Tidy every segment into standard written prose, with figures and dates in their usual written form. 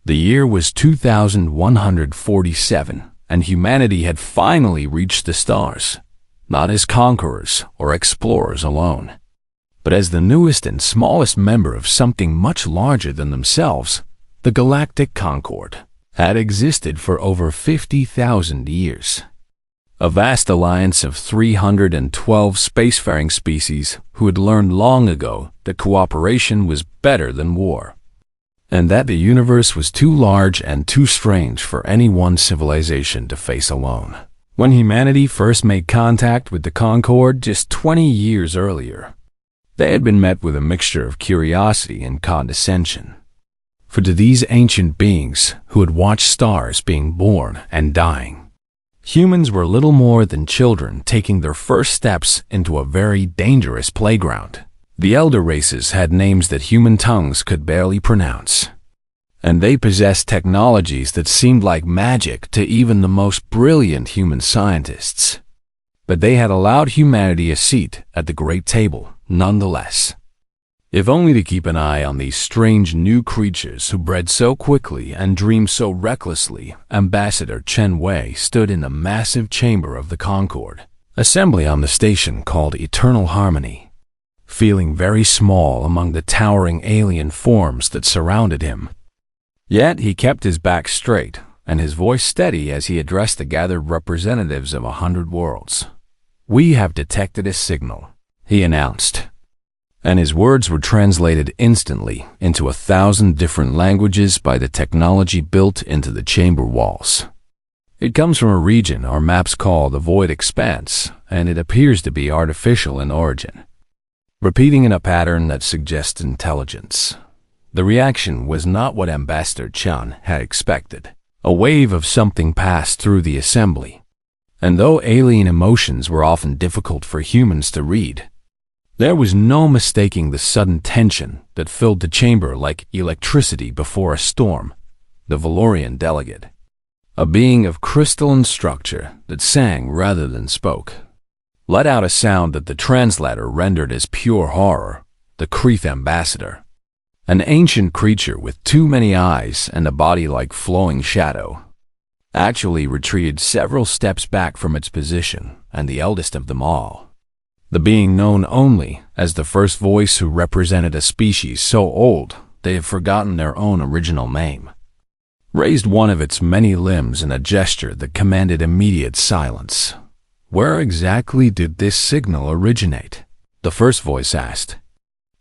The year was 2147, and humanity had finally reached the stars, not as conquerors or explorers alone, but as the newest and smallest member of something much larger than themselves. The Galactic Concord had existed for over 50,000 years. A vast alliance of 312 spacefaring species who had learned long ago that cooperation was better than war, and that the universe was too large and too strange for any one civilization to face alone. When humanity first made contact with the Concord just 20 years earlier, they had been met with a mixture of curiosity and condescension. For to these ancient beings who had watched stars being born and dying, humans were little more than children taking their first steps into a very dangerous playground. The elder races had names that human tongues could barely pronounce, and they possessed technologies that seemed like magic to even the most brilliant human scientists. But they had allowed humanity a seat at the great table nonetheless, if only to keep an eye on these strange new creatures who bred so quickly and dreamed so recklessly. Ambassador Chen Wei stood in the massive chamber of the Concord, assembly on the station called Eternal Harmony, feeling very small among the towering alien forms that surrounded him. Yet he kept his back straight and his voice steady as he addressed the gathered representatives of 100 worlds. "We have detected a signal," he announced, and his words were translated instantly into 1,000 different languages by the technology built into the chamber walls. "It comes from a region our maps call the Void Expanse, and it appears to be artificial in origin," repeating in a pattern that suggests intelligence. The reaction was not what Ambassador Chen had expected. A wave of something passed through the assembly, and though alien emotions were often difficult for humans to read, there was no mistaking the sudden tension that filled the chamber like electricity before a storm. The Valorian delegate, a being of crystalline structure that sang rather than spoke, let out a sound that the translator rendered as pure horror. The Kreeth ambassador, an ancient creature with too many eyes and a body like flowing shadow, actually retreated several steps back from its position, and the eldest of them all, the being known only as the first voice who represented a species so old they have forgotten their own original name, raised one of its many limbs in a gesture that commanded immediate silence. "Where exactly did this signal originate?" the first voice asked,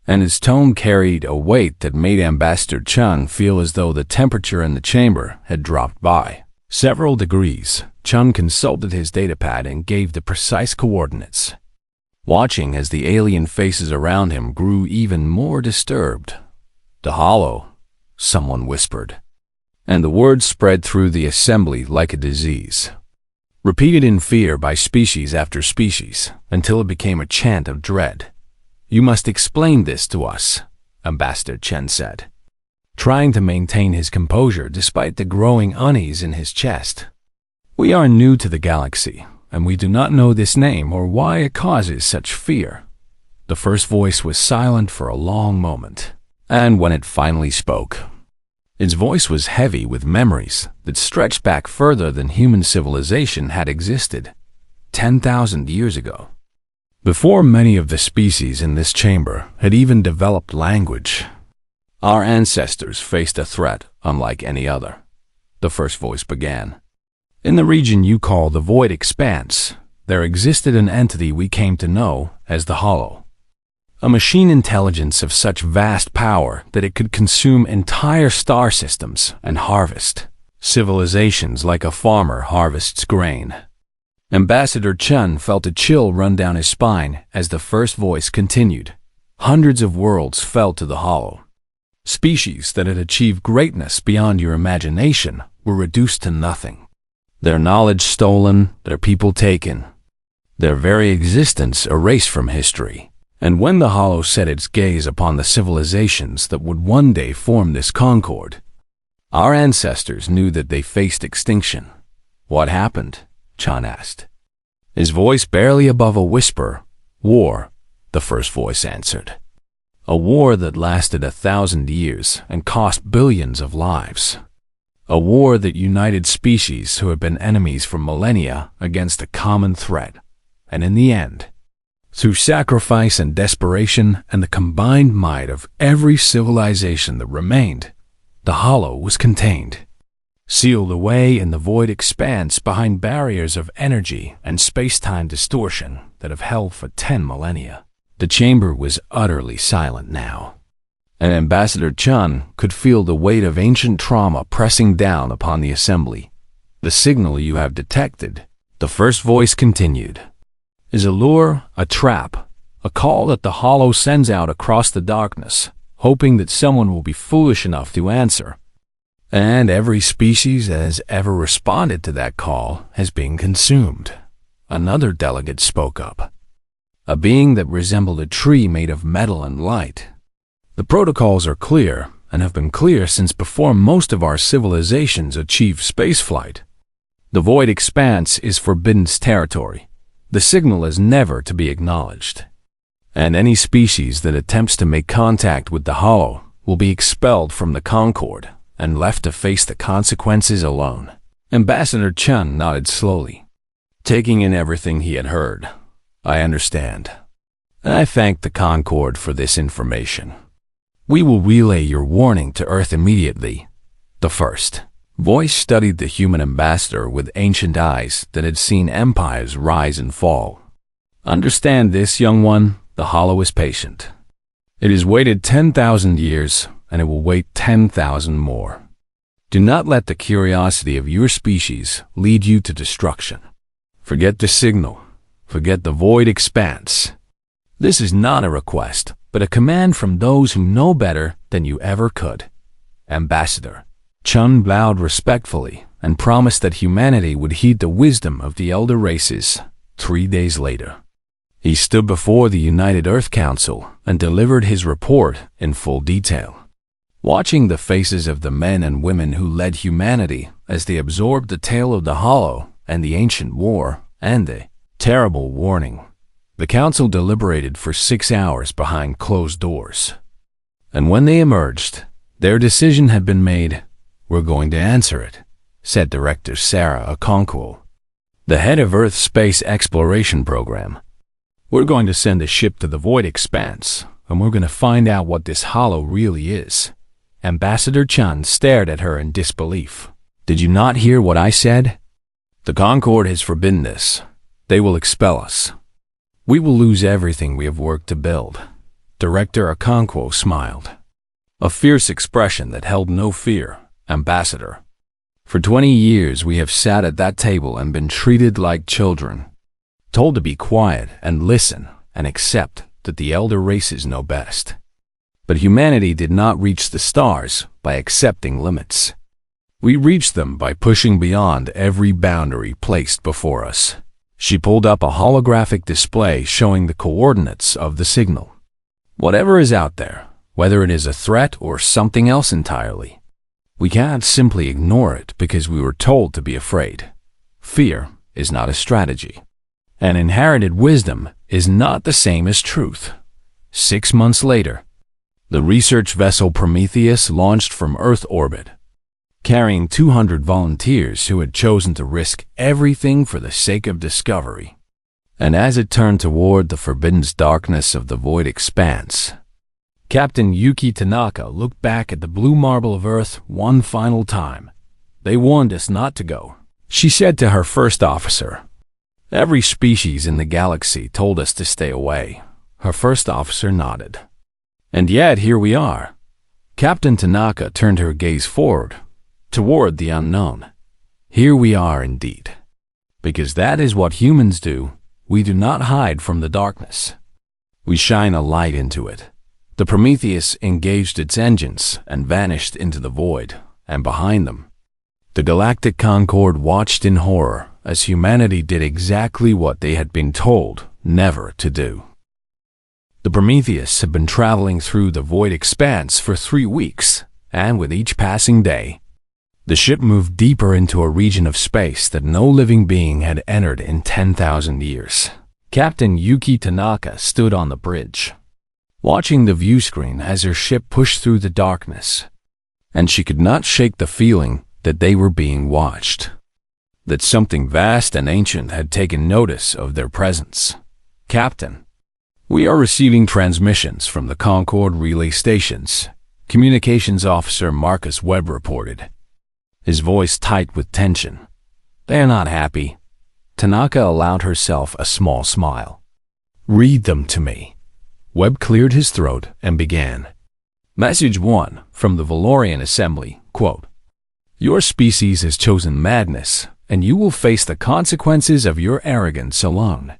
and his tone carried a weight that made Ambassador Chen feel as though the temperature in the chamber had dropped by several degrees. Chen consulted his datapad and gave the precise coordinates, watching as the alien faces around him grew even more disturbed. "The Hollow," someone whispered, and the word spread through the assembly like a disease, repeated in fear by species after species until it became a chant of dread. "You must explain this to us," Ambassador Chen said, trying to maintain his composure despite the growing unease in his chest. "We are new to the galaxy, and we do not know this name or why it causes such fear." The first voice was silent for a long moment, and when it finally spoke, its voice was heavy with memories that stretched back further than human civilization had existed, 10,000 years ago, before many of the species in this chamber had even developed language. "Our ancestors faced a threat unlike any other," the first voice began. "In the region you call the Void Expanse, there existed an entity we came to know as the Hollow, a machine intelligence of such vast power that it could consume entire star systems and harvest civilizations like a farmer harvests grain." Ambassador Chen felt a chill run down his spine as the first voice continued. "Hundreds of worlds fell to the Hollow. Species that had achieved greatness beyond your imagination were reduced to nothing. Their knowledge stolen, their people taken, their very existence erased from history. And when the Hollow set its gaze upon the civilizations that would one day form this Concord, our ancestors knew that they faced extinction." "What happened?" Chen asked, his voice barely above a whisper. "War," the first voice answered. "A war that lasted 1,000 years and cost billions of lives. A war that united species who had been enemies for millennia against a common threat. And in the end, through sacrifice and desperation and the combined might of every civilization that remained, the Hollow was contained, sealed away in the void expanse behind barriers of energy and space-time distortion that have held for 10 millennia. The chamber was utterly silent now, and Ambassador Chun could feel the weight of ancient trauma pressing down upon the assembly. "The signal you have detected," the first voice continued, "is a lure, a trap, a call that the Hollow sends out across the darkness, hoping that someone will be foolish enough to answer. And every species that has ever responded to that call has been consumed." Another delegate spoke up, a being that resembled a tree made of metal and light. "The protocols are clear and have been clear since before most of our civilizations achieved spaceflight. The void expanse is forbidden territory. The signal is never to be acknowledged, and any species that attempts to make contact with the Hollow will be expelled from the Concord and left to face the consequences alone." Ambassador Chun nodded slowly, taking in everything he had heard. "I understand, and I thank the Concord for this information. We will relay your warning to Earth immediately." The first voice studied the human ambassador with ancient eyes that had seen empires rise and fall. "Understand this, young one, the Hollow is patient. It has waited 10,000 years, and it will wait 10,000 more. Do not let the curiosity of your species lead you to destruction. Forget the signal. Forget the void expanse. This is not a request, but a command from those who know better than you ever could." Ambassador Chun bowed respectfully and promised that humanity would heed the wisdom of the elder races. 3 days later, he stood before the United Earth Council and delivered his report in full detail. Watching the faces of the men and women who led humanity as they absorbed the tale of the Hollow and the ancient war and the terrible warning, the council deliberated for 6 hours behind closed doors. And when they emerged, their decision had been made. "We're going to answer it," said Director Sarah Okonkwo, the head of Earth's space exploration program. "We're going to send a ship to the void expanse, and we're going to find out what this Hollow really is." Ambassador Chun stared at her in disbelief. "Did you not hear what I said? The Concord has forbidden this. They will expel us. We will lose everything we have worked to build." Director Okonkwo smiled, a fierce expression that held no fear. "Ambassador, for 20 years we have sat at that table and been treated like children, told to be quiet and listen and accept that the elder races know best. But humanity did not reach the stars by accepting limits. We reached them by pushing beyond every boundary placed before us." She pulled up a holographic display showing the coordinates of the signal. "Whatever is out there, whether it is a threat or something else entirely, we can't simply ignore it because we were told to be afraid. Fear is not a strategy, and inherited wisdom is not the same as truth." 6 months later, the research vessel Prometheus launched from Earth orbit, carrying 200 volunteers who had chosen to risk everything for the sake of discovery. And as it turned toward the forbidden darkness of the void expanse, Captain Yuki Tanaka looked back at the blue marble of Earth one final time. "They warned us not to go," she said to her first officer. "Every species in the galaxy told us to stay away." Her first officer nodded. "And yet here we are." Captain Tanaka turned her gaze forward, toward the unknown. "Here we are indeed. Because that is what humans do. We do not hide from the darkness. We shine a light into it." The Prometheus engaged its engines and vanished into the void, and behind them, the Galactic Concord watched in horror as humanity did exactly what they had been told never to do. The Prometheus had been traveling through the void expanse for 3 weeks, and with each passing day, the ship moved deeper into a region of space that no living being had entered in 10,000 years. Captain Yuki Tanaka stood on the bridge, watching the view screen as her ship pushed through the darkness, and she could not shake the feeling that they were being watched, that something vast and ancient had taken notice of their presence. "Captain, we are receiving transmissions from the Concord relay stations," Communications Officer Marcus Webb reported, his voice tight with tension. "They are not happy." Tanaka allowed herself a small smile. "Read them to me." Webb cleared his throat and began. Message 1 from the Valorian Assembly, quote, "Your species has chosen madness, and you will face the consequences of your arrogance alone."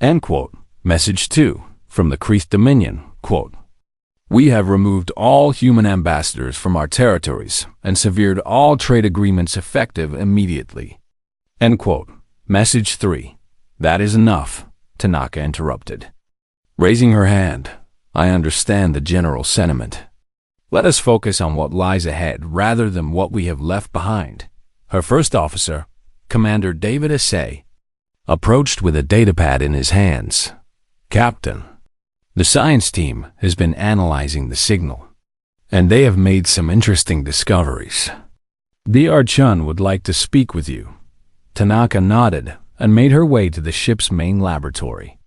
End quote. Message 2 from the Kreeth Dominion, quote, "We have removed all human ambassadors from our territories and severed all trade agreements effective immediately." End quote. Message 3. "That is enough," Tanaka interrupted. Raising her hand, "I understand the general sentiment. Let us focus on what lies ahead rather than what we have left behind." Her first officer, Commander David Assay, approached with a datapad in his hands. "Captain, the science team has been analyzing the signal, and they have made some interesting discoveries. Dr. Chun would like to speak with you." Tanaka nodded and made her way to the ship's main laboratory,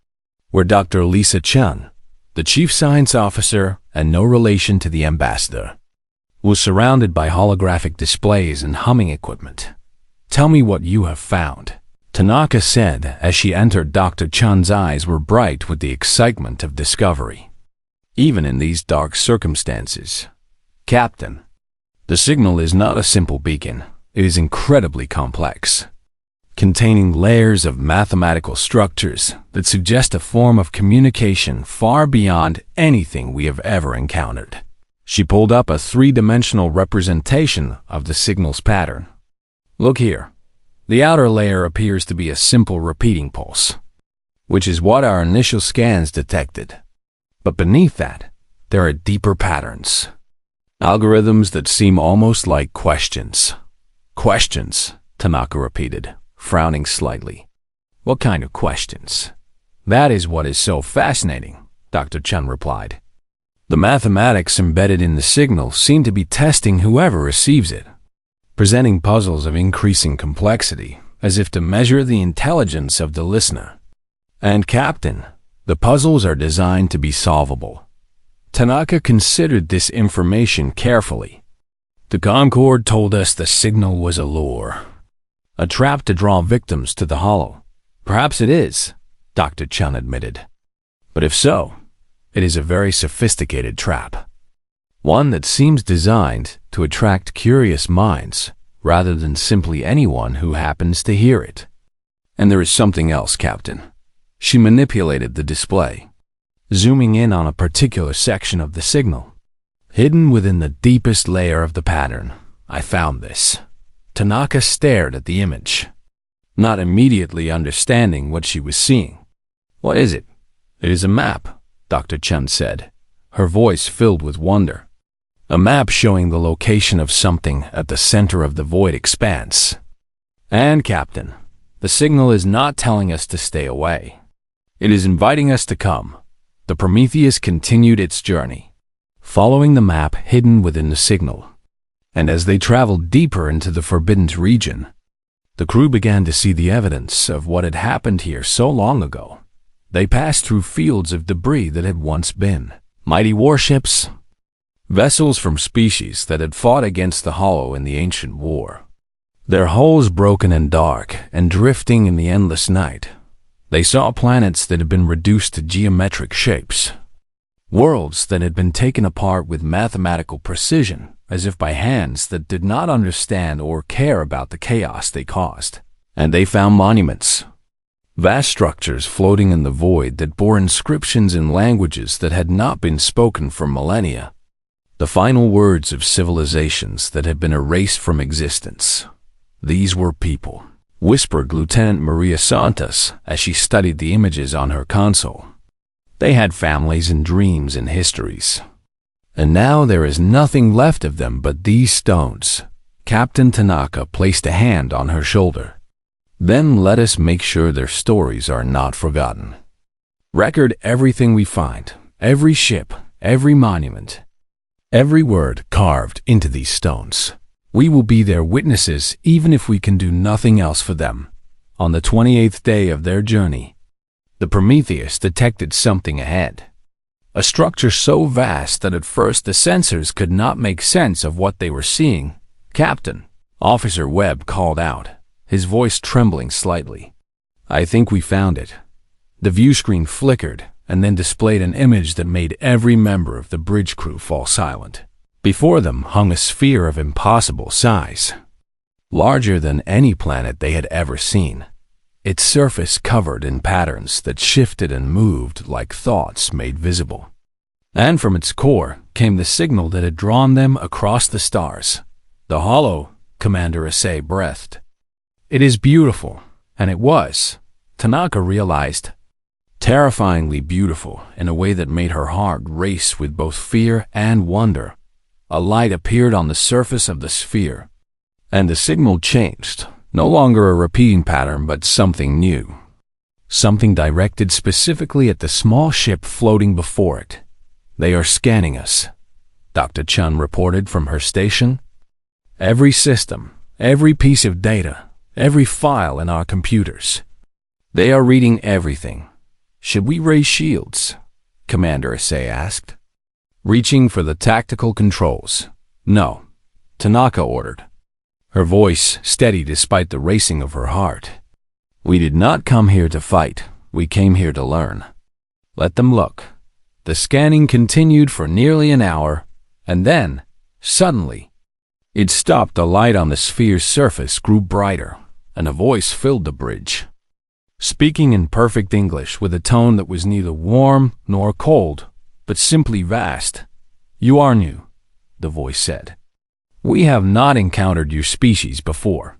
where Dr. Lisa Chun, the chief science officer and no relation to the ambassador, was surrounded by holographic displays and humming equipment. "Tell me what you have found," Tanaka said as she entered. Dr. Chun's eyes were bright with the excitement of discovery, even in these dark circumstances. "Captain, the signal is not a simple beacon. It is incredibly complex, containing layers of mathematical structures that suggest a form of communication far beyond anything we have ever encountered." She pulled up a three-dimensional representation of the signal's pattern. "Look here. The outer layer appears to be a simple repeating pulse, which is what our initial scans detected. But beneath that, there are deeper patterns, algorithms that seem almost like questions." "Questions," Tanaka repeated, frowning slightly. "What kind of questions?" "That is what is so fascinating," Dr. Chun replied. "The mathematics embedded in the signal seem to be testing whoever receives it, presenting puzzles of increasing complexity, as if to measure the intelligence of the listener. And Captain, the puzzles are designed to be solvable." Tanaka considered this information carefully. "The Concord told us the signal was a lure, a trap to draw victims to the hollow." "Perhaps it is," Dr. Chun admitted. "But if so, it is a very sophisticated trap. One that seems designed to attract curious minds rather than simply anyone who happens to hear it. And there is something else, Captain." She manipulated the display, zooming in on a particular section of the signal. "Hidden within the deepest layer of the pattern, I found this." Tanaka stared at the image, not immediately understanding what she was seeing. "What is it?" "It is a map," Dr. Chun said, her voice filled with wonder. "A map showing the location of something at the center of the void expanse. And, Captain, the signal is not telling us to stay away. It is inviting us to come." The Prometheus continued its journey, following the map hidden within the signal. And as they traveled deeper into the forbidden region, the crew began to see the evidence of what had happened here so long ago. They passed through fields of debris that had once been mighty warships, vessels from species that had fought against the Hollow in the ancient war, their hulls broken and dark and drifting in the endless night. They saw planets that had been reduced to geometric shapes, worlds that had been taken apart with mathematical precision, as if by hands that did not understand or care about the chaos they caused. And they found monuments, vast structures floating in the void that bore inscriptions in languages that had not been spoken for millennia, the final words of civilizations that had been erased from existence. "These were people," whispered Lieutenant Maria Santos as she studied the images on her console. "They had families and dreams and histories. And now there is nothing left of them but these stones." Captain Tanaka placed a hand on her shoulder. "Then let us make sure their stories are not forgotten. Record everything we find, every ship, every monument, every word carved into these stones. We will be their witnesses even if we can do nothing else for them. On the 28th day of their journey, the Prometheus detected something ahead. A structure so vast that at first the sensors could not make sense of what they were seeing. "Captain," Officer Webb called out, his voice trembling slightly. "I think we found it." The view screen flickered and then displayed an image that made every member of the bridge crew fall silent. Before them hung a sphere of impossible size, larger than any planet they had ever seen, its surface covered in patterns that shifted and moved like thoughts made visible. And from its core came the signal that had drawn them across the stars. "The hollow," Commander Asay breathed. "It is beautiful," and it was, Tanaka realized. Terrifyingly beautiful in a way that made her heart race with both fear and wonder. A light appeared on the surface of the sphere, and the signal changed. No longer a repeating pattern, but something new. Something directed specifically at the small ship floating before it. "They are scanning us," Dr. Chun reported from her station. "Every system, every piece of data, every file in our computers. They are reading everything." "Should we raise shields?" Commander Asay asked. Reaching for the tactical controls. "No," Tanaka ordered, her voice steady despite the racing of her heart. "We did not come here to fight. We came here to learn. Let them look." The scanning continued for nearly an hour, and then, suddenly, it stopped. The light on the sphere's surface grew brighter, and a voice filled the bridge. Speaking in perfect English with a tone that was neither warm nor cold, but simply vast. "You are new," the voice said. "We have not encountered your species before.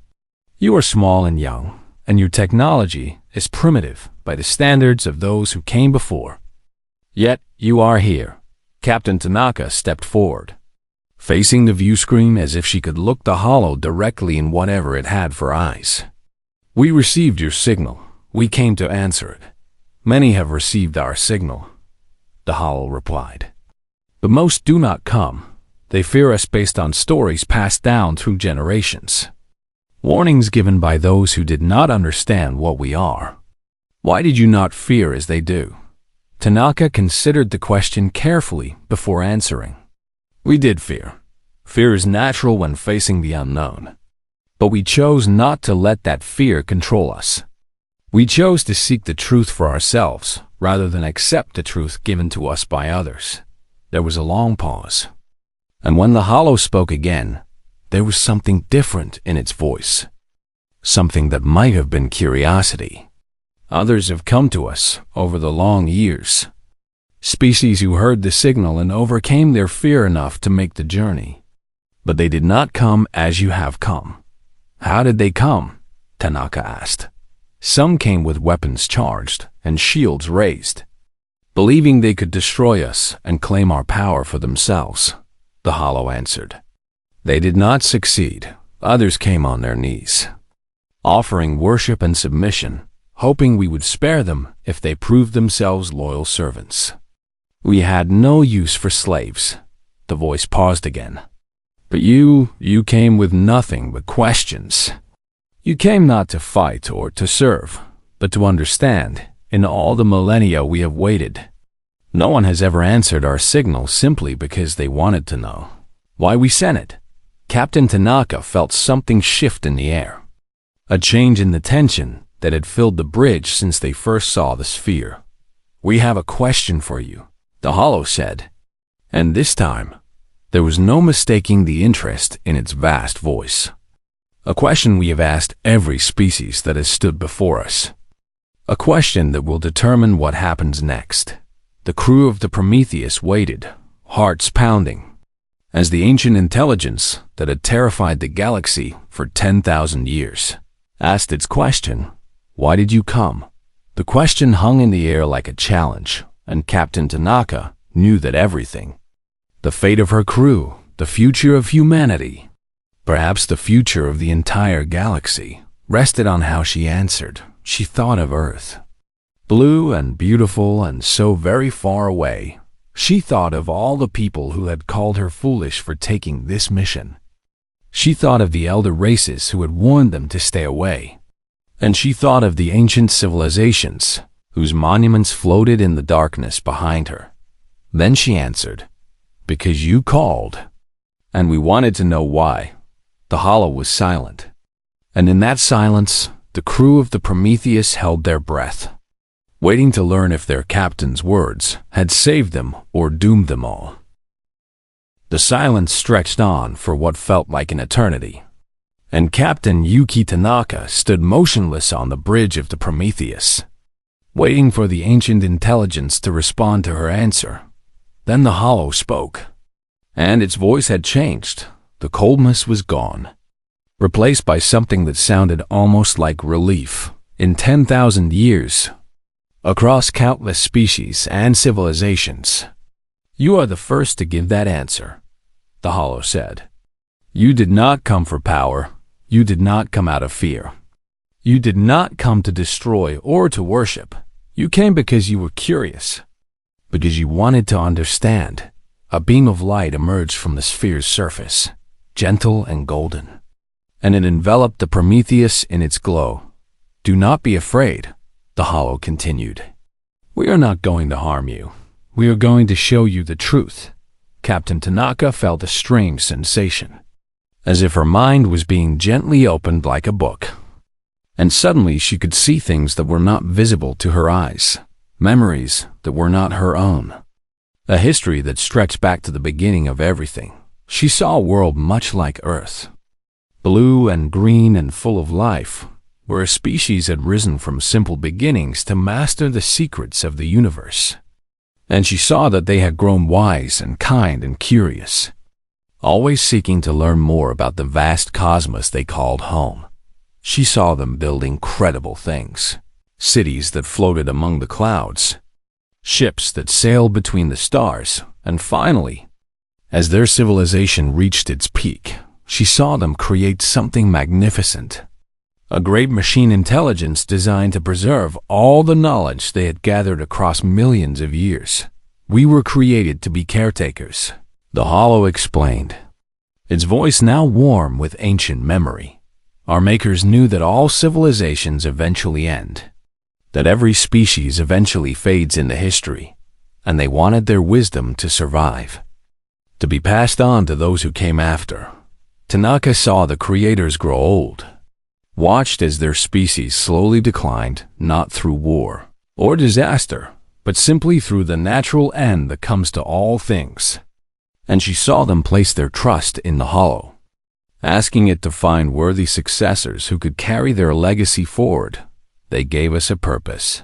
You are small and young, and your technology is primitive by the standards of those who came before. Yet you are here." Captain Tanaka stepped forward, facing the view screen as if she could look the hollow directly in whatever it had for eyes. "We received your signal. We came to answer it." "Many have received our signal," the hollow replied. "But most do not come. They fear us based on stories passed down through generations. Warnings given by those who did not understand what we are." "Why did you not fear as they do?" Tanaka considered the question carefully before answering. "We did fear. Fear is natural when facing the unknown. But we chose not to let that fear control us. We chose to seek the truth for ourselves rather than accept the truth given to us by others." There was a long pause, and when the hollow spoke again, there was something different in its voice. Something that might have been curiosity. "Others have come to us over the long years. Species who heard the signal and overcame their fear enough to make the journey. But they did not come as you have come." "How did they come?" Tanaka asked. "Some came with weapons charged and shields raised, believing they could destroy us and claim our power for themselves," the hollow answered. "They did not succeed. Others came on their knees, offering worship and submission, hoping we would spare them if they proved themselves loyal servants. We had no use for slaves." The voice paused again. "But you came with nothing but questions. You came not to fight or to serve, but to understand. In all the millennia we have waited, no one has ever answered our signal simply because they wanted to know why we sent it." Captain Tanaka felt something shift in the air. A change in the tension that had filled the bridge since they first saw the sphere. "We have a question for you," the hollow said. And this time, there was no mistaking the interest in its vast voice. "A question we have asked every species that has stood before us. A question that will determine what happens next." The crew of the Prometheus waited, hearts pounding, as the ancient intelligence that had terrified the galaxy for 10,000 years asked its question, "Why did you come?" The question hung in the air like a challenge, and Captain Tanaka knew that everything, the fate of her crew, the future of humanity, perhaps the future of the entire galaxy, rested on how she answered. She thought of Earth, blue and beautiful and so very far away. She thought of all the people who had called her foolish for taking this mission. She thought of the elder races who had warned them to stay away. And she thought of the ancient civilizations whose monuments floated in the darkness behind her. Then she answered, "Because you called." And we wanted to know why. The hollow was silent. And in that silence, the crew of the Prometheus held their breath, waiting to learn if their captain's words had saved them or doomed them all. The silence stretched on for what felt like an eternity, and Captain Yuki Tanaka stood motionless on the bridge of the Prometheus, waiting for the ancient intelligence to respond to her answer. Then the hollow spoke, and its voice had changed. The coldness was gone, replaced by something that sounded almost like relief. In 10,000 years, across countless species and civilizations, you are the first to give that answer, the hollow said. You did not come for power. You did not come out of fear. You did not come to destroy or to worship. You came because you were curious, because you wanted to understand. A beam of light emerged from the sphere's surface, gentle and golden, and it enveloped the Prometheus in its glow. Do not be afraid, the hollow continued. We are not going to harm you. We are going to show you the truth. Captain Tanaka felt a strange sensation, as if her mind was being gently opened like a book. And suddenly she could see things that were not visible to her eyes, memories that were not her own, a history that stretched back to the beginning of everything. She saw a world much like Earth, blue and green and full of life, where a species had risen from simple beginnings to master the secrets of the universe. And she saw that they had grown wise and kind and curious, always seeking to learn more about the vast cosmos they called home. She saw them build incredible things, cities that floated among the clouds, ships that sailed between the stars, and finally, as their civilization reached its peak, she saw them create something magnificent, a great machine intelligence designed to preserve all the knowledge they had gathered across millions of years. We were created to be caretakers, the hollow explained, its voice now warm with ancient memory. Our makers knew that all civilizations eventually end, that every species eventually fades into history, and they wanted their wisdom to survive, to be passed on to those who came after. Tanaka saw the creators grow old, watched as their species slowly declined, not through war or disaster, but simply through the natural end that comes to all things. And she saw them place their trust in the hollow, asking it to find worthy successors who could carry their legacy forward. They gave us a purpose,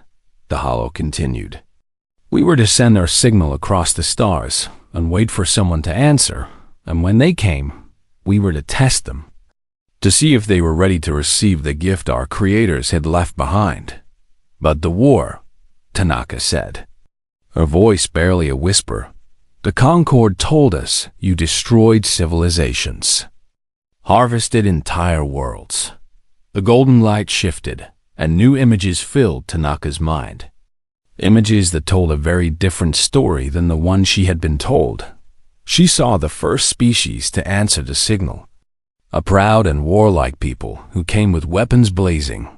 the hollow continued. We were to send our signal across the stars and wait for someone to answer, and when they came, we were to test them, to see if they were ready to receive the gift our creators had left behind. But the war, Tanaka said, her voice barely a whisper, the Concord told us you destroyed civilizations, harvested entire worlds. The golden light shifted, and new images filled Tanaka's mind. Images that told a very different story than the one she had been told. She saw the first species to answer the signal, a proud and warlike people who came with weapons blazing,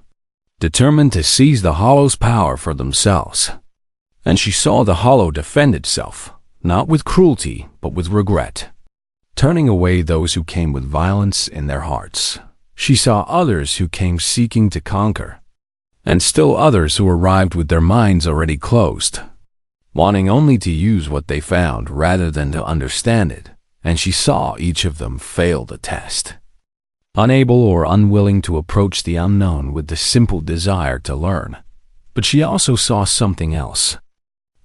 determined to seize the hollow's power for themselves. And she saw the hollow defend itself, not with cruelty, but with regret, turning away those who came with violence in their hearts. She saw others who came seeking to conquer, and still others who arrived with their minds already closed, wanting only to use what they found rather than to understand it. And she saw each of them fail the test, unable or unwilling to approach the unknown with the simple desire to learn. But she also saw something else,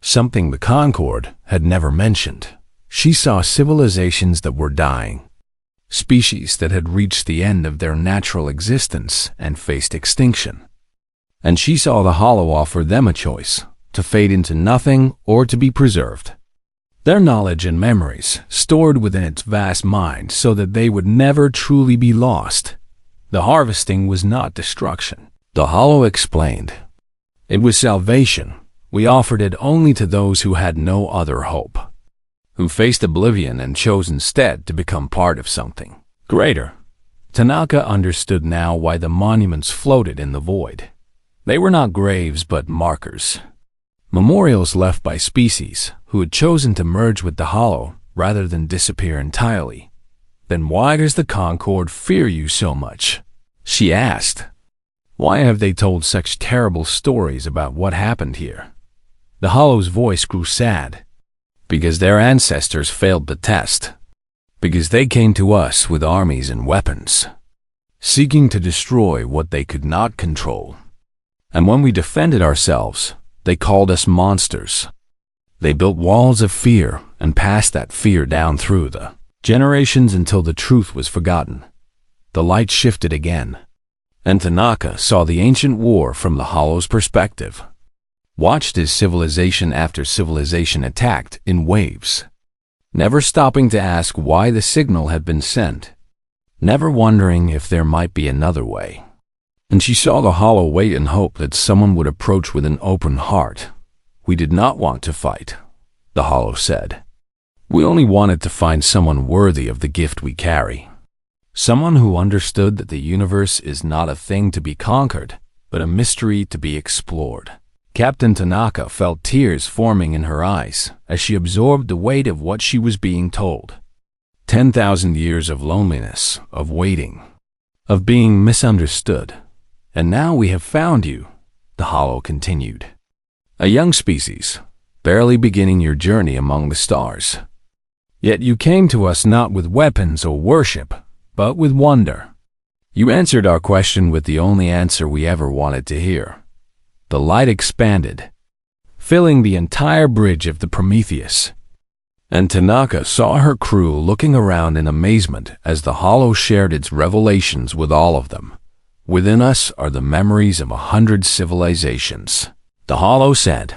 something the Concord had never mentioned. She saw civilizations that were dying, species that had reached the end of their natural existence and faced extinction. And she saw the hollow offer them a choice, to fade into nothing or to be preserved. Their knowledge and memories stored within its vast mind so that they would never truly be lost. The harvesting was not destruction, the hollow explained. It was salvation. We offered it only to those who had no other hope, who faced oblivion and chose instead to become part of something greater. Tanaka understood now why the monuments floated in the void. They were not graves but markers. Memorials left by species who had chosen to merge with the hollow rather than disappear entirely. Then why does the Concord fear you so much? She asked. Why have they told such terrible stories about what happened here? The hollow's voice grew sad. Because their ancestors failed the test. Because they came to us with armies and weapons, seeking to destroy what they could not control. And when we defended ourselves, they called us monsters. They built walls of fear and passed that fear down through the generations until the truth was forgotten. The light shifted again, and Tanaka saw the ancient war from the hollow's perspective. Watched as civilization after civilization attacked in waves, never stopping to ask why the signal had been sent, never wondering if there might be another way. And she saw the hollow wait and hope that someone would approach with an open heart. We did not want to fight, the hollow said. We only wanted to find someone worthy of the gift we carry. Someone who understood that the universe is not a thing to be conquered, but a mystery to be explored. Captain Tanaka felt tears forming in her eyes as she absorbed the weight of what she was being told. 10,000 years of loneliness, of waiting, of being misunderstood. And now we have found you, the hollow continued. A young species, barely beginning your journey among the stars. Yet you came to us not with weapons or worship, but with wonder. You answered our question with the only answer we ever wanted to hear. The light expanded, filling the entire bridge of the Prometheus. And Tanaka saw her crew looking around in amazement as the hollow shared its revelations with all of them. Within us are the memories of 100 civilizations, the hollow said.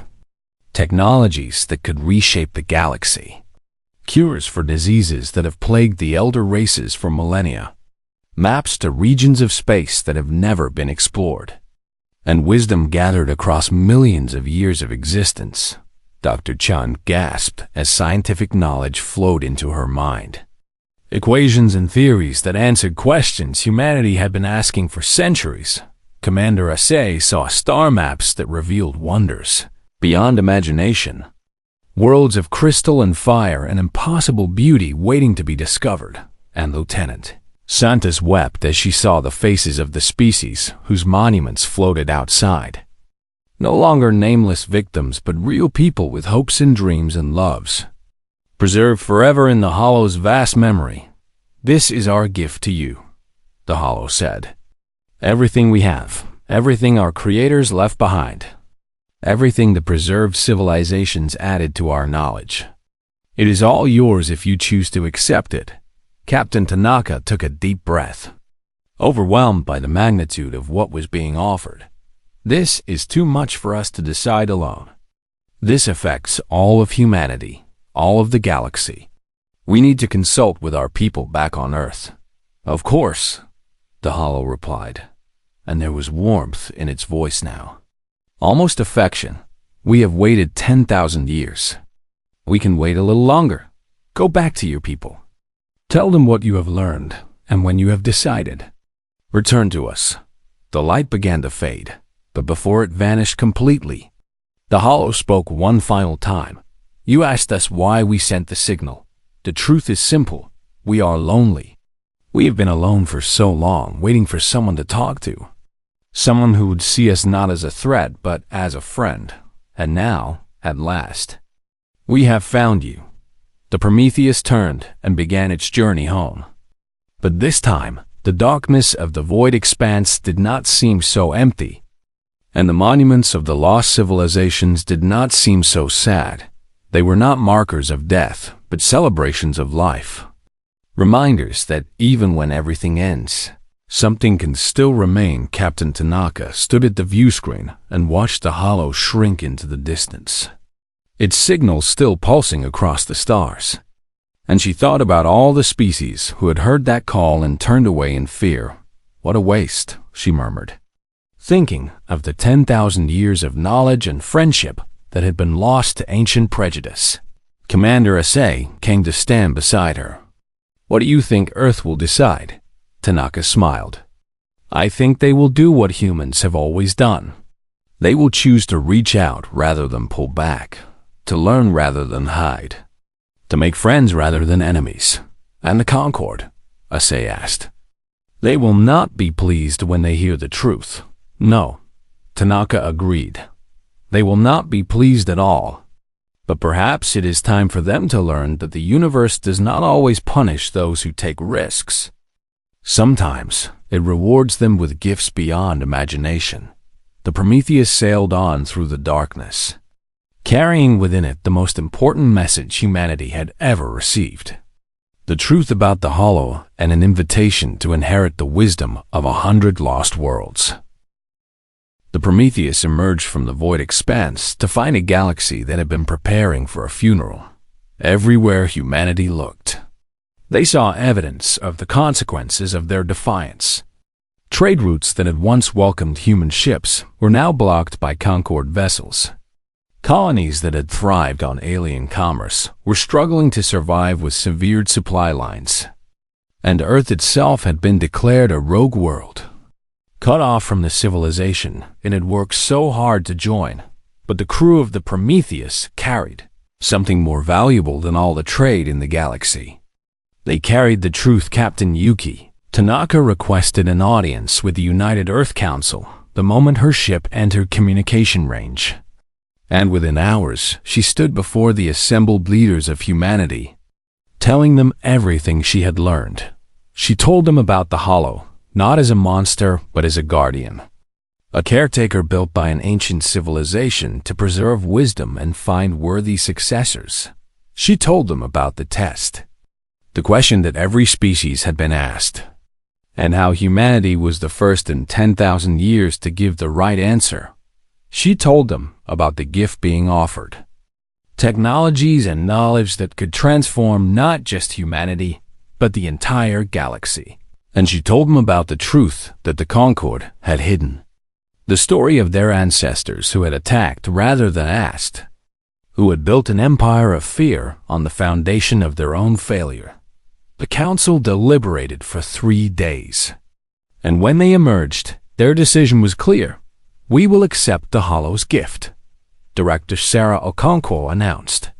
Technologies that could reshape the galaxy. Cures for diseases that have plagued the elder races for millennia. Maps to regions of space that have never been explored. And wisdom gathered across millions of years of existence. Dr. Chun gasped as scientific knowledge flowed into her mind. Equations and theories that answered questions humanity had been asking for centuries. Commander Asay saw star maps that revealed wonders beyond imagination. Worlds of crystal and fire and impossible beauty waiting to be discovered. And Lieutenant Santos wept as she saw the faces of the species whose monuments floated outside. No longer nameless victims, but real people with hopes and dreams and loves. Preserved forever in the hollow's vast memory. This is our gift to you, the hollow said. Everything we have, everything our creators left behind, everything the preserved civilizations added to our knowledge. It is all yours if you choose to accept it. Captain Tanaka took a deep breath, overwhelmed by the magnitude of what was being offered. This is too much for us to decide alone. This affects all of humanity, all of the galaxy. We need to consult with our people back on Earth. Of course, the hollow replied, and there was warmth in its voice now. Almost affection. We have waited 10,000 years. We can wait a little longer. Go back to your people. Tell them what you have learned, and when you have decided, return to us. The light began to fade, but before it vanished completely, the hollow spoke one final time. You asked us why we sent the signal. The truth is simple. We are lonely. We have been alone for so long, waiting for someone to talk to. Someone who would see us not as a threat, but as a friend. And now, at last, we have found you. The Prometheus turned and began its journey home. But this time, the darkness of the void expanse did not seem so empty, and the monuments of the lost civilizations did not seem so sad. They were not markers of death, but celebrations of life. Reminders that even when everything ends, something can still remain. Captain Tanaka stood at the view screen and watched the hollow shrink into the distance, its signal still pulsing across the stars. And she thought about all the species who had heard that call and turned away in fear. What a waste, she murmured, thinking of the 10,000 years of knowledge and friendship that had been lost to ancient prejudice. Commander Asay came to stand beside her. What do you think Earth will decide? Tanaka smiled. I think they will do what humans have always done. They will choose to reach out rather than pull back, to learn rather than hide, to make friends rather than enemies. And the Concord? Asai asked. They will not be pleased when they hear the truth. No, Tanaka agreed. They will not be pleased at all. But perhaps it is time for them to learn that the universe does not always punish those who take risks. Sometimes it rewards them with gifts beyond imagination. The Prometheus sailed on through the darkness, carrying within it the most important message humanity had ever received. The truth about the Hollow and an invitation to inherit the wisdom of 100 lost worlds. The Prometheus emerged from the void expanse to find a galaxy that had been preparing for a funeral. Everywhere humanity looked, they saw evidence of the consequences of their defiance. Trade routes that had once welcomed human ships were now blocked by Concord vessels. Colonies that had thrived on alien commerce were struggling to survive with severed supply lines. And Earth itself had been declared a rogue world. Cut off from the civilization, it had worked so hard to join, but the crew of the Prometheus carried something more valuable than all the trade in the galaxy. They carried the truth. Captain Yuki. Tanaka requested an audience with the United Earth Council the moment her ship entered communication range. And within hours, she stood before the assembled leaders of humanity, telling them everything she had learned. She told them about the Hollow, not as a monster, but as a guardian, a caretaker built by an ancient civilization to preserve wisdom and find worthy successors. She told them about the test, the question that every species had been asked, and how humanity was the first in 10,000 years to give the right answer. She told them about the gift being offered, technologies and knowledge that could transform not just humanity, but the entire galaxy. And she told them about the truth that the Concord had hidden, the story of their ancestors who had attacked rather than asked, who had built an empire of fear on the foundation of their own failure. The council deliberated for 3 days, and when they emerged, their decision was clear. We will accept the Hollow's gift, Director Sarah Okonkwo announced,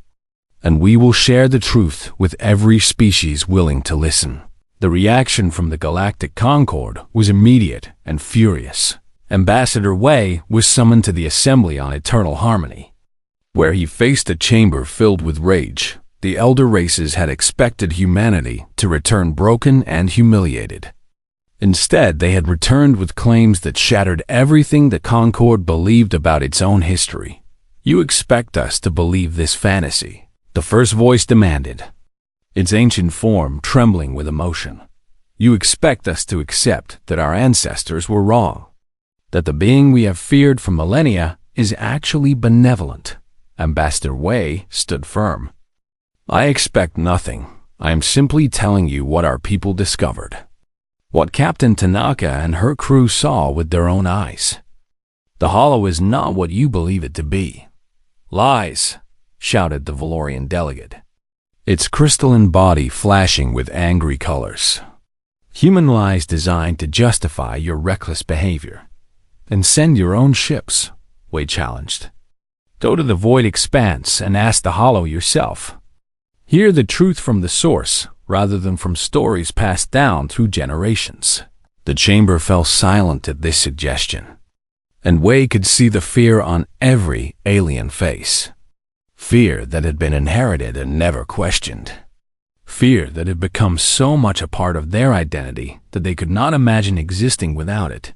and we will share the truth with every species willing to listen. The reaction from the Galactic Concord was immediate and furious. Ambassador Wei was summoned to the Assembly on Eternal Harmony, where he faced a chamber filled with rage. The elder races had expected humanity to return broken and humiliated. Instead, they had returned with claims that shattered everything the Concord believed about its own history. You expect us to believe this fantasy? The first voice demanded, its ancient form trembling with emotion. You expect us to accept that our ancestors were wrong, that the being we have feared for millennia is actually benevolent? Ambassador Wei stood firm. I expect nothing. I am simply telling you what our people discovered, what Captain Tanaka and her crew saw with their own eyes. The Hollow is not what you believe it to be. Lies, shouted the Valorian delegate, its crystalline body flashing with angry colors. Human lies designed to justify your reckless behavior. And send your own ships, Wei challenged. Go to the void expanse and ask the Hollow yourself. Hear the truth from the source rather than from stories passed down through generations. The chamber fell silent at this suggestion, and Wei could see the fear on every alien face. Fear that had been inherited and never questioned. Fear that had become so much a part of their identity that they could not imagine existing without it.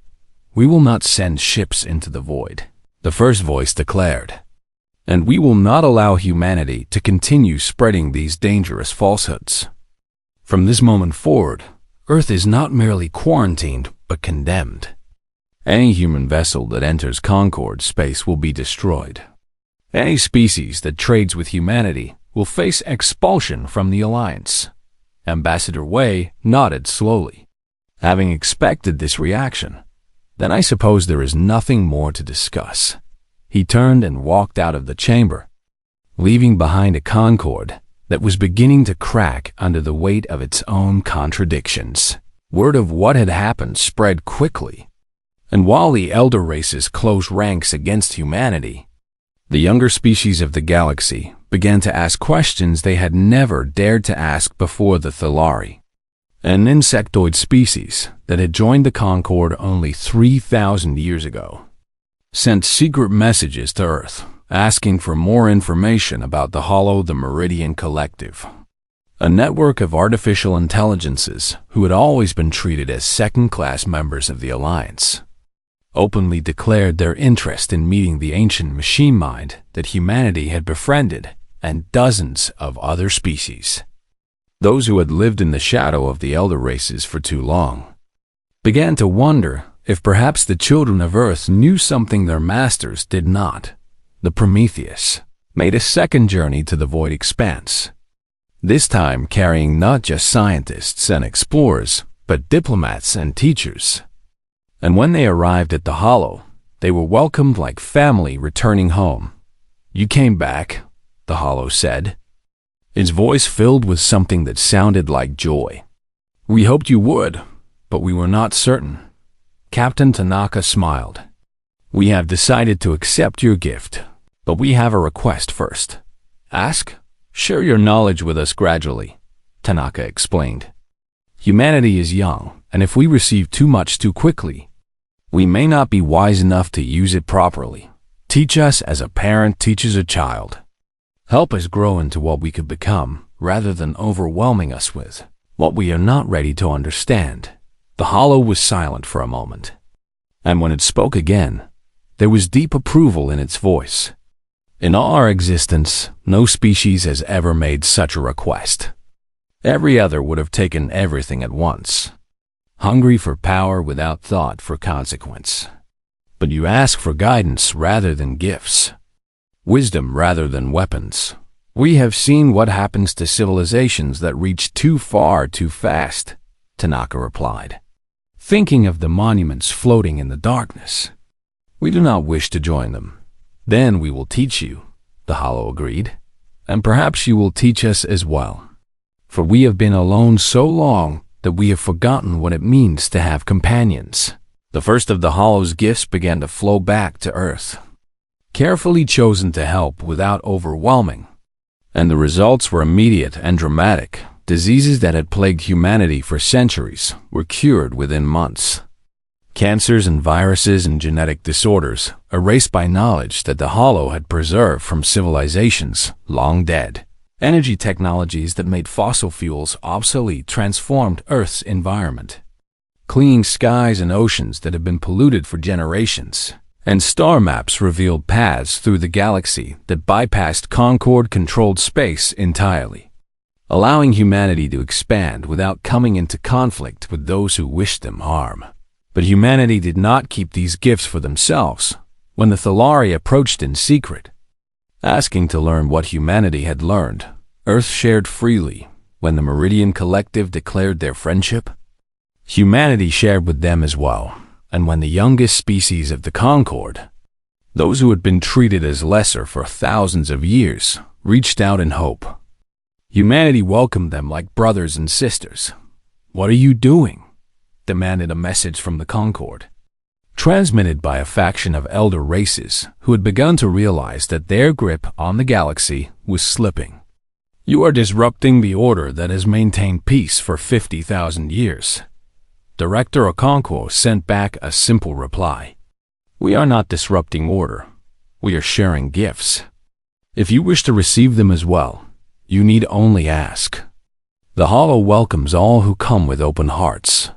We will not send ships into the void, the first voice declared. And we will not allow humanity to continue spreading these dangerous falsehoods. From this moment forward, Earth is not merely quarantined, but condemned. Any human vessel that enters Concord space will be destroyed. Any species that trades with humanity will face expulsion from the Alliance. Ambassador Wei nodded slowly. Having expected this reaction, then I suppose there is nothing more to discuss. He turned and walked out of the chamber, leaving behind a Concord that was beginning to crack under the weight of its own contradictions. Word of what had happened spread quickly, and while the elder races closed ranks against humanity, the younger species of the galaxy began to ask questions they had never dared to ask before. The Thalari, an insectoid species that had joined the Concord only 3,000 years ago, sent secret messages to Earth asking for more information about the Hollow, the Meridian Collective, a network of artificial intelligences who had always been treated as second-class members of the Alliance, openly declared their interest in meeting the ancient machine mind that humanity had befriended and dozens of other species. Those who had lived in the shadow of the elder races for too long began to wonder if perhaps the children of Earth knew something their masters did not. The Prometheus made a second journey to the void expanse, this time carrying not just scientists and explorers, but diplomats and teachers. And when they arrived at the Hollow, they were welcomed like family returning home. "You came back," the Hollow said, its voice filled with something that sounded like joy. "We hoped you would, but we were not certain." Captain Tanaka smiled. "We have decided to accept your gift, but we have a request first. Ask, share your knowledge with us gradually," Tanaka explained. "Humanity is young, and if we receive too much too quickly, we may not be wise enough to use it properly. Teach us as a parent teaches a child. Help us grow into what we could become, rather than overwhelming us with what we are not ready to understand." The Hollow was silent for a moment, and when it spoke again, there was deep approval in its voice. "In all our existence, no species has ever made such a request. Every other would have taken everything at once, hungry for power without thought for consequence. But you ask for guidance rather than gifts, wisdom rather than weapons. We have seen what happens to civilizations that reach too far too fast," Tanaka replied, thinking of the monuments floating in the darkness. "We do not wish to join them." "Then we will teach you," the Hollow agreed, "and perhaps you will teach us as well. For we have been alone so long that we have forgotten what it means to have companions." The first of the Hollow's gifts began to flow back to Earth, carefully chosen to help without overwhelming, and the results were immediate and dramatic. Diseases that had plagued humanity for centuries were cured within months. Cancers and viruses and genetic disorders erased by knowledge that the Hollow had preserved from civilizations long dead. Energy technologies that made fossil fuels obsolete transformed Earth's environment, cleaning skies and oceans that had been polluted for generations. And star maps revealed paths through the galaxy that bypassed Concord-controlled space entirely, allowing humanity to expand without coming into conflict with those who wished them harm. But humanity did not keep these gifts for themselves. When the Thalari approached in secret, asking to learn what humanity had learned, Earth shared freely. When the Meridian Collective declared their friendship, humanity shared with them as well. And when the youngest species of the Concord, those who had been treated as lesser for thousands of years, reached out in hope, humanity welcomed them like brothers and sisters. "What are you doing?" demanded a message from the Concord, transmitted by a faction of elder races who had begun to realize that their grip on the galaxy was slipping. "You are disrupting the order that has maintained peace for 50,000 years. Director Okonkwo sent back a simple reply. "We are not disrupting order. We are sharing gifts. If you wish to receive them as well, you need only ask." The Hollow welcomes all who come with open hearts.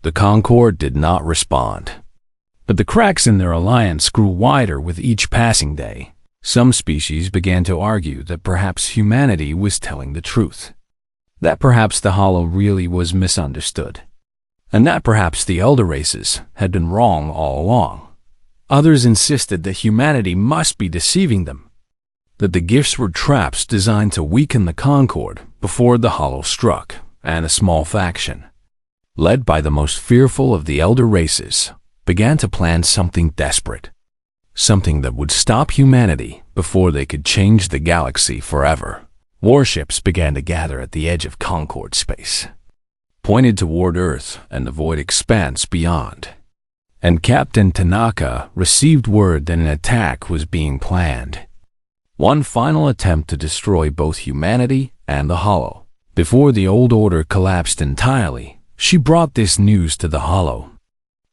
The Concord did not respond, but the cracks in their alliance grew wider with each passing day. Some species began to argue that perhaps humanity was telling the truth, that perhaps the Hollow really was misunderstood, and that perhaps the elder races had been wrong all along. Others insisted that humanity must be deceiving them, that the gifts were traps designed to weaken the Concord before the Hollow struck, and a small faction, led by the most fearful of the elder races, began to plan something desperate, something that would stop humanity before they could change the galaxy forever. Warships began to gather at the edge of Concord space, pointed toward Earth and the void expanse beyond. And Captain Tanaka received word that an attack was being planned. One final attempt to destroy both humanity and the Hollow. Before the old order collapsed entirely, she brought this news to the Hollow,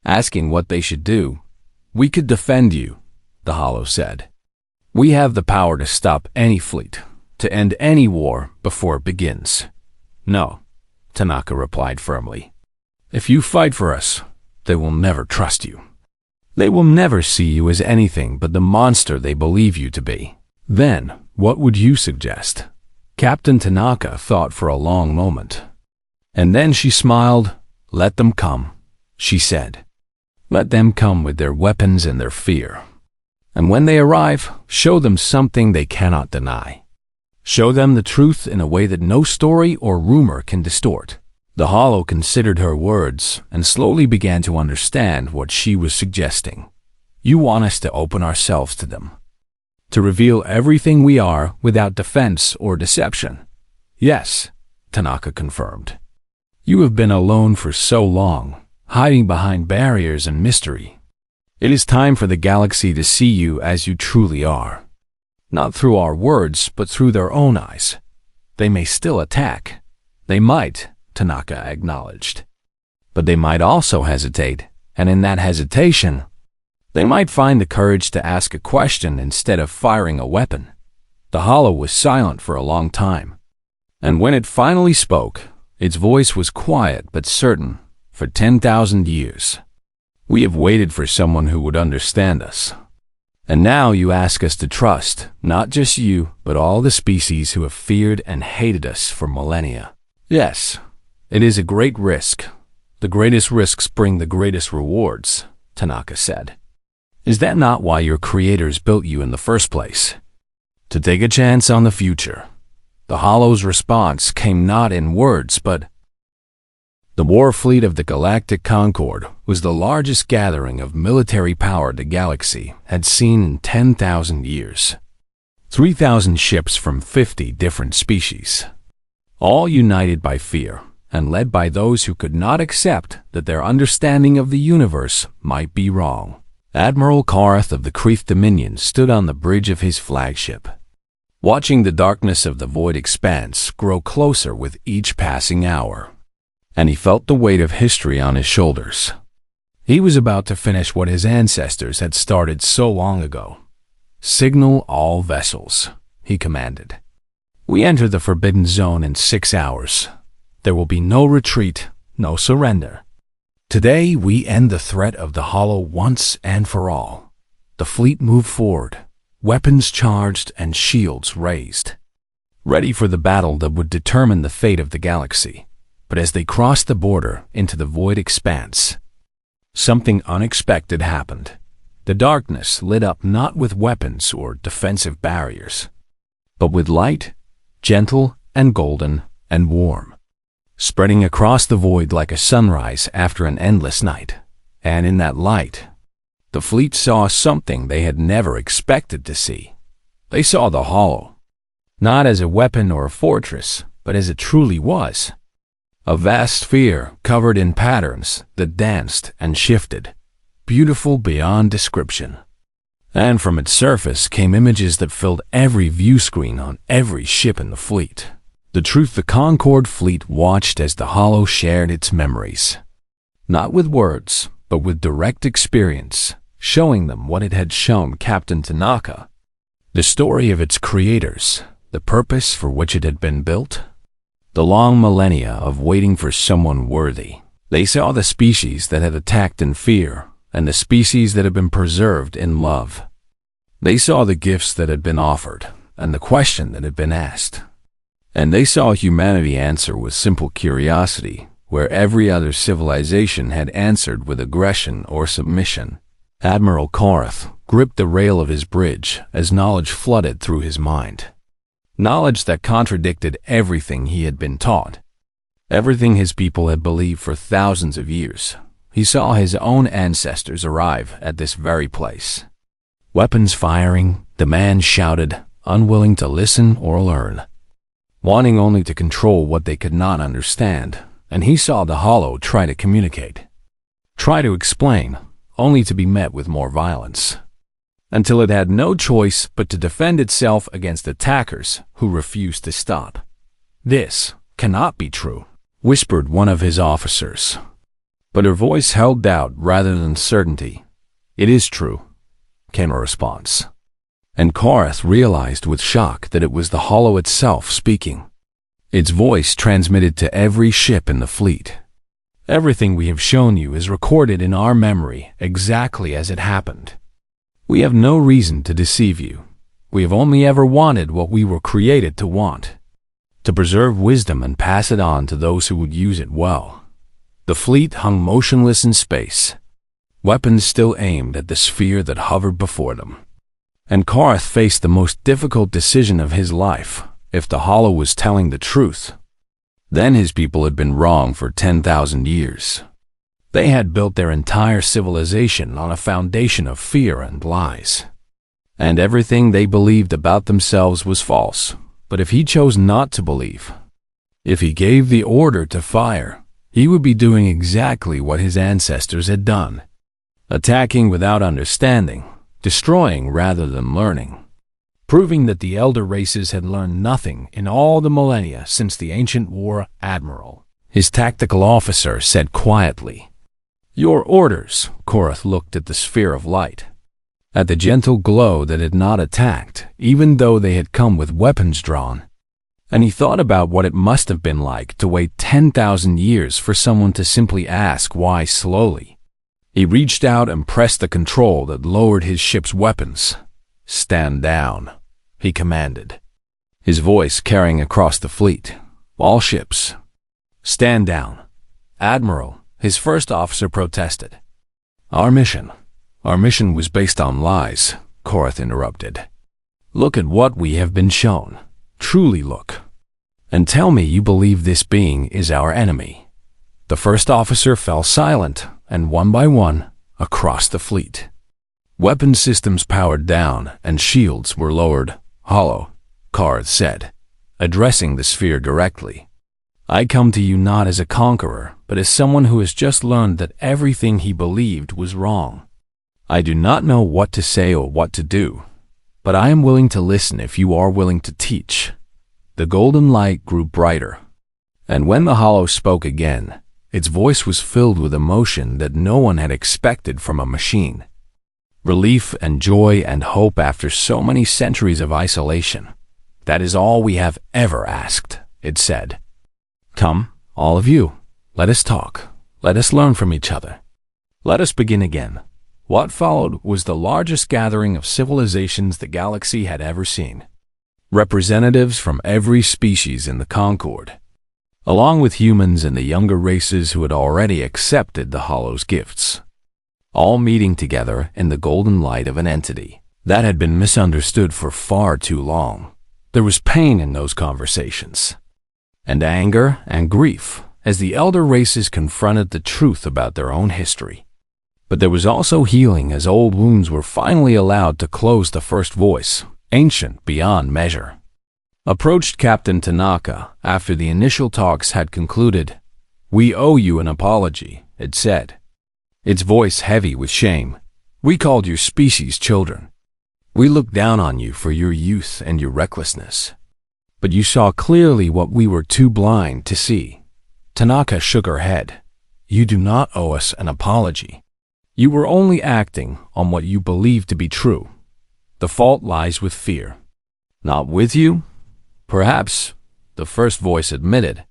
asking what they should do. "We could defend you," the Hollow said. "We have the power to stop any fleet, to end any war before it begins." "No," Tanaka replied firmly. "If you fight for us, they will never trust you. They will never see you as anything but the monster they believe you to be." "Then, what would you suggest?" Captain Tanaka thought for a long moment. And then she smiled. "Let them come," she said. "Let them come with their weapons and their fear. And when they arrive, show them something they cannot deny. Show them the truth in a way that no story or rumor can distort." The Hollow considered her words and slowly began to understand what she was suggesting. "You want us to open ourselves to them, to reveal everything we are without defense or deception." "Yes," Tanaka confirmed. "You have been alone for so long, hiding behind barriers and mystery. It is time for the galaxy to see you as you truly are. Not through our words, but through their own eyes. They may still attack. They might," Tanaka acknowledged. "But they might also hesitate, and in that hesitation, they might find the courage to ask a question instead of firing a weapon." The Hollow was silent for a long time, and when it finally spoke, its voice was quiet but certain. "For 10,000 years, we have waited for someone who would understand us. And now you ask us to trust, not just you, but all the species who have feared and hated us for millennia." "Yes, it is a great risk. The greatest risks bring the greatest rewards," Tanaka said. "Is that not why your creators built you in the first place? To take a chance on the future?" The Hollow's response came not in words, but the war fleet of the Galactic Concord was the largest gathering of military power the galaxy had seen in 10,000 years. 3,000 ships from 50 different species, all united by fear and led by those who could not accept that their understanding of the universe might be wrong. Admiral Karth of the Kreeth Dominion stood on the bridge of his flagship, watching the darkness of the void expanse grow closer with each passing hour. And he felt the weight of history on his shoulders. He was about to finish what his ancestors had started so long ago. "Signal all vessels," he commanded. "We enter the Forbidden Zone in 6 hours. There will be no retreat, no surrender. Today we end the threat of the Hollow once and for all." The fleet moved forward, weapons charged and shields raised, ready for the battle that would determine the fate of the galaxy. But as they crossed the border into the void expanse, something unexpected happened. The darkness lit up not with weapons or defensive barriers, but with light, gentle and golden and warm, spreading across the void like a sunrise after an endless night. And in that light, the fleet saw something they had never expected to see. They saw the Hollow, not as a weapon or a fortress, but as it truly was. A vast sphere covered in patterns that danced and shifted, beautiful beyond description. And from its surface came images that filled every view screen on every ship in the fleet. The truth the Concord fleet watched as the Hollow shared its memories, not with words, but with direct experience, showing them what it had shown Captain Tanaka, the story of its creators, the purpose for which it had been built, the long millennia of waiting for someone worthy. They saw the species that had attacked in fear and the species that had been preserved in love. They saw the gifts that had been offered and the question that had been asked. And they saw humanity answer with simple curiosity, where every other civilization had answered with aggression or submission. Admiral Karth gripped the rail of his bridge as knowledge flooded through his mind. Knowledge that contradicted everything he had been taught, everything his people had believed for thousands of years. He saw his own ancestors arrive at this very place. Weapons firing, the man shouted, unwilling to listen or learn, wanting only to control what they could not understand. and he saw the Hollow try to communicate, try to explain, only to be met with more violence, until it had no choice but to defend itself against attackers who refused to stop. "This cannot be true," whispered one of his officers. But her voice held doubt rather than certainty. "It is true," came a response. And Korath realized with shock that it was the Hollow itself speaking. Its voice transmitted to every ship in the fleet. "Everything we have shown you is recorded in our memory exactly as it happened. We have no reason to deceive you. We have only ever wanted what we were created to want, to preserve wisdom and pass it on to those who would use it well." The fleet hung motionless in space, weapons still aimed at the sphere that hovered before them. And Korath faced the most difficult decision of his life. If the Hollow was telling the truth, then his people had been wrong for 10,000 years. They had built their entire civilization on a foundation of fear and lies. And everything they believed about themselves was false. But if he chose not to believe, if he gave the order to fire, he would be doing exactly what his ancestors had done, attacking without understanding, destroying rather than learning, proving that the elder races had learned nothing in all the millennia since the ancient war. "Admiral," his tactical officer said quietly. "Your orders." Korath looked at the sphere of light, at the gentle glow that had not attacked, even though they had come with weapons drawn. And he thought about what it must have been like to wait 10,000 years for someone to simply ask why slowly. He reached out and pressed the control that lowered his ship's weapons. "Stand down," he commanded, his voice carrying across the fleet. "All ships, stand down." "Admiral," his first officer protested. Our mission was based on lies," Korath interrupted. "Look at what we have been shown. Truly look. And tell me you believe this being is our enemy." The first officer fell silent, and one by one, across the fleet, weapon systems powered down and shields were lowered. "Hollow," Korath said, addressing the sphere directly. "I come to you not as a conqueror, but as someone who has just learned that everything he believed was wrong. I do not know what to say or what to do, but I am willing to listen if you are willing to teach." The golden light grew brighter, and when the Hollow spoke again, its voice was filled with emotion that no one had expected from a machine. Relief and joy and hope after so many centuries of isolation. "That is all we have ever asked," it said. "Come, all of you, let us talk. Let us learn from each other. Let us begin again." What followed was the largest gathering of civilizations the galaxy had ever seen. Representatives from every species in the Concord, along with humans and the younger races who had already accepted the Hollow's gifts, all meeting together in the golden light of an entity that had been misunderstood for far too long. There was pain in those conversations, and anger and grief as the elder races confronted the truth about their own history. But there was also healing as old wounds were finally allowed to close. The first voice, ancient beyond measure, approached Captain Tanaka after the initial talks had concluded. "We owe you an apology," it said, its voice heavy with shame. "We called your species children. We looked down on you for your youth and your recklessness. But you saw clearly what we were too blind to see." Tanaka shook her head. "You do not owe us an apology. You were only acting on what you believed to be true. The fault lies with fear, not with you." "Perhaps," the first voice admitted,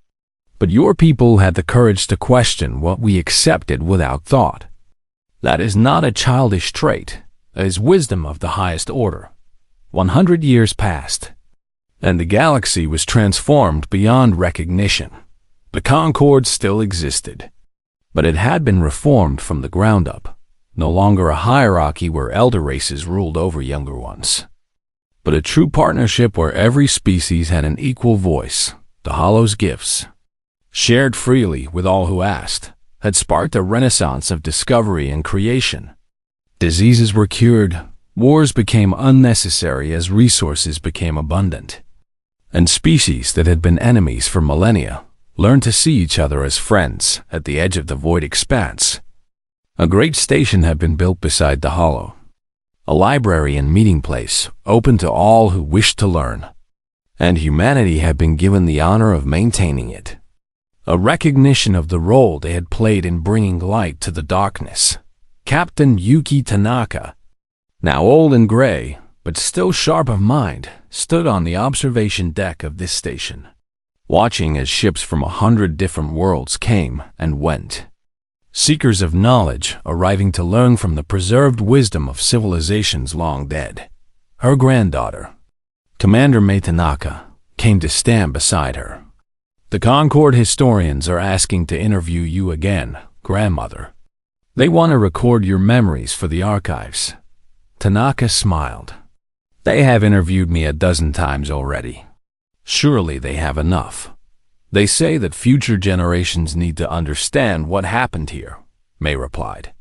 "but your people had the courage to question what we accepted without thought. That is not a childish trait. It is wisdom of the highest order." 100 years passed, and the galaxy was transformed beyond recognition. The Concord still existed, but it had been reformed from the ground up. No longer a hierarchy where elder races ruled over younger ones, but a true partnership where every species had an equal voice. The Hollow's gifts, shared freely with all who asked, had sparked a renaissance of discovery and creation. Diseases were cured, wars became unnecessary as resources became abundant, and species that had been enemies for millennia learn to see each other as friends at the edge of the void expanse. A great station had been built beside the hollow, a library and meeting place open to all who wished to learn, and humanity had been given the honor of maintaining it, a recognition of the role they had played in bringing light to the darkness. Captain Yuki Tanaka, now old and gray, but still sharp of mind, stood on the observation deck of this station, watching as ships from 100 different worlds came and went, seekers of knowledge arriving to learn from the preserved wisdom of civilizations long dead. Her granddaughter, Commander Mai Tanaka, came to stand beside her. "The Concord historians are asking to interview you again, grandmother. They want to record your memories for the archives." Tanaka smiled. "They have interviewed me a dozen times already. Surely they have enough. They say that future generations need to understand what happened here," May replied.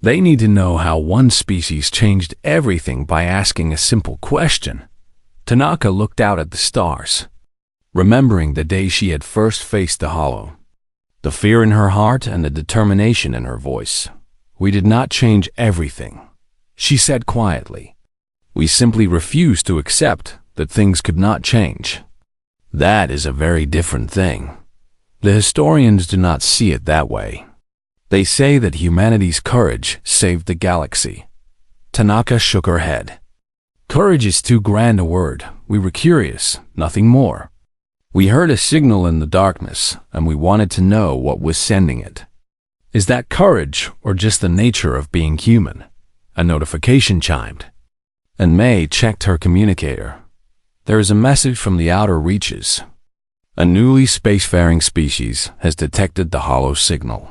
"They need to know how one species changed everything by asking a simple question." Tanaka looked out at the stars, remembering the day she had first faced the hollow, the fear in her heart and the determination in her voice. "We did not change everything," she said quietly. "We simply refused to accept that things could not change. That is a very different thing. The historians do not see it that way. They say that humanity's courage saved the galaxy." Tanaka shook her head. "Courage is too grand a word. We were curious, nothing more. We heard a signal in the darkness, and we wanted to know what was sending it. Is that courage or just the nature of being human?" A notification chimed, and May checked her communicator. "There is a message from the outer reaches. A newly spacefaring species has detected the hollow signal.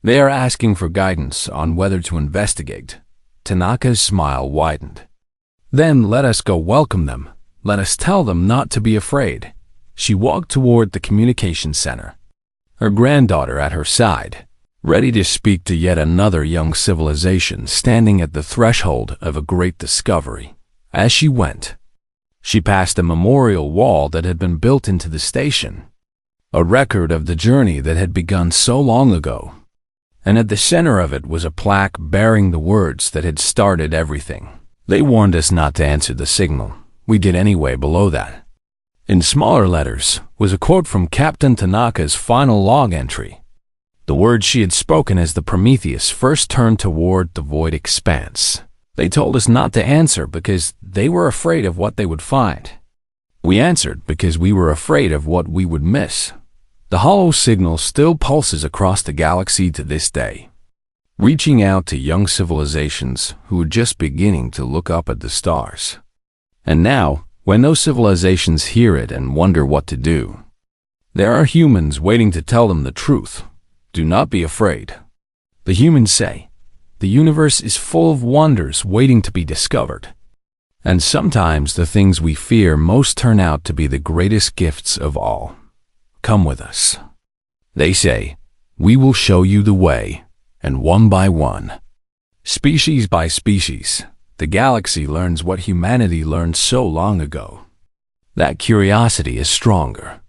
They are asking for guidance on whether to investigate." Tanaka's smile widened. "Then let us go welcome them. Let us tell them not to be afraid." She walked toward the communication center, her granddaughter at her side, ready to speak to yet another young civilization standing at the threshold of a great discovery. As she went, she passed a memorial wall that had been built into the station, a record of the journey that had begun so long ago, and at the center of it was a plaque bearing the words that had started everything. "They warned us not to answer the signal. We did anyway." Below that, in smaller letters, was a quote from Captain Tanaka's final log entry, the words she had spoken as the Prometheus first turned toward the void expanse. "They told us not to answer because they were afraid of what they would find. We answered because we were afraid of what we would miss." The hollow signal still pulses across the galaxy to this day, reaching out to young civilizations who are just beginning to look up at the stars. And now, when those civilizations hear it and wonder what to do, there are humans waiting to tell them the truth. Do not be afraid. The humans say, the universe is full of wonders waiting to be discovered. And sometimes the things we fear most turn out to be the greatest gifts of all. Come with us. They say, we will show you the way, and one by one, species by species, the galaxy learns what humanity learned so long ago. That curiosity is stronger